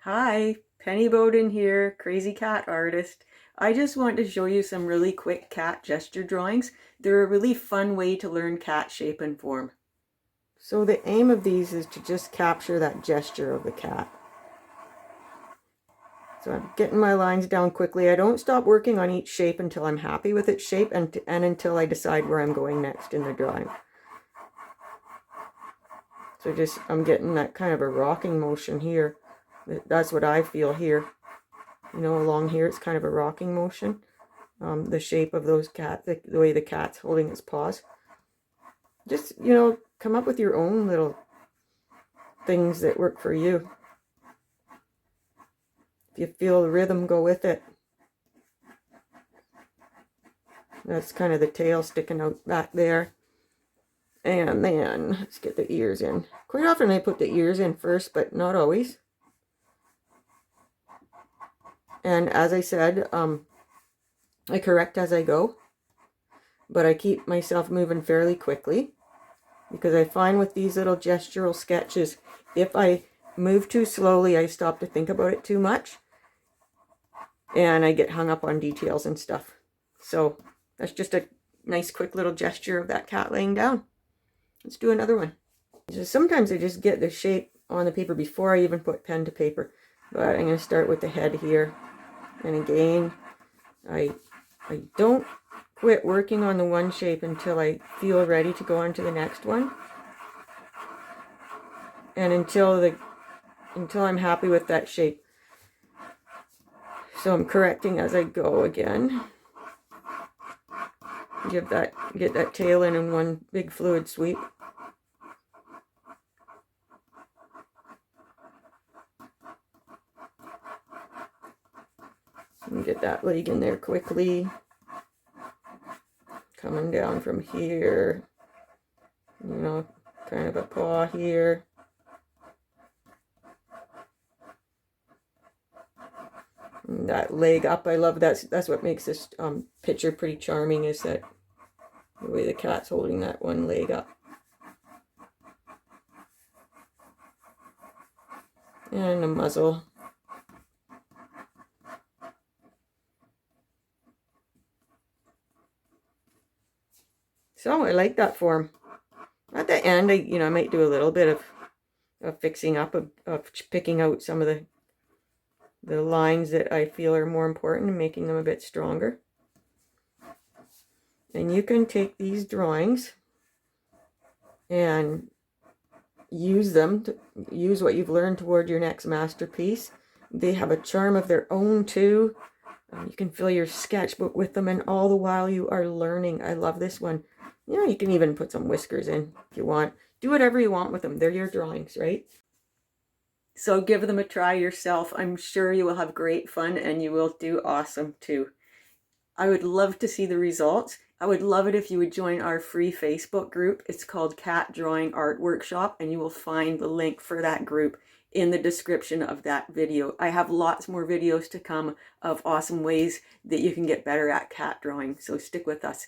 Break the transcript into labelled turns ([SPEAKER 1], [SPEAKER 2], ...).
[SPEAKER 1] Hi, Penny Bowden here, crazy cat artist. I just want to show you some really quick cat gesture drawings. They're a really fun way to learn cat shape and form. So the aim of these is to just capture that gesture of the cat. So I'm getting my lines down quickly. I don't stop working on each shape until I'm happy with its shape and until I decide where I'm going next in the drawing. So I'm getting that kind of a rocking motion here. That's what I feel here. You know, along here it's kind of a rocking motion. The shape of those cats, the way the cat's holding its paws. Just, come up with your own little things that work for you. If you feel the rhythm, go with it. That's kind of the tail sticking out back there. And then let's get the ears in. Quite often I put the ears in first, but not always. And as I said, I correct as I go, but I keep myself moving fairly quickly because I find with these little gestural sketches, if I move too slowly, I stop to think about it too much and I get hung up on details and stuff. So that's just a nice quick little gesture of that cat laying down. Let's do another one. Sometimes I just get the shape on the paper before I even put pen to paper, but I'm going to start with the head here. And again, I don't quit working on the one shape until I feel ready to go on to the next one. And until I'm happy with that shape. So I'm correcting as I go again. Get that tail in one big fluid sweep. And get that leg in there quickly. Coming down from here. Kind of a paw here. And that leg up, I love that. That's what makes this picture pretty charming, is that the way the cat's holding that one leg up. And the muzzle. So I like that form. At the end, I might do a little bit of fixing up, of picking out some of the lines that I feel are more important and making them a bit stronger. And you can take these drawings and use what you've learned toward your next masterpiece. They have a charm of their own too. You can fill your sketchbook with them, and all the while you are learning. I love this one. You can even put some whiskers in if you want. Do whatever you want with them. They're your drawings, right? So give them a try yourself. I'm sure you will have great fun and you will do awesome too. I would love to see the results. I would love it if you would join our free Facebook group. It's called Cat Drawing Art Workshop, and you will find the link for that group in the description of that video. I have lots more videos to come of awesome ways that you can get better at cat drawing, so stick with us.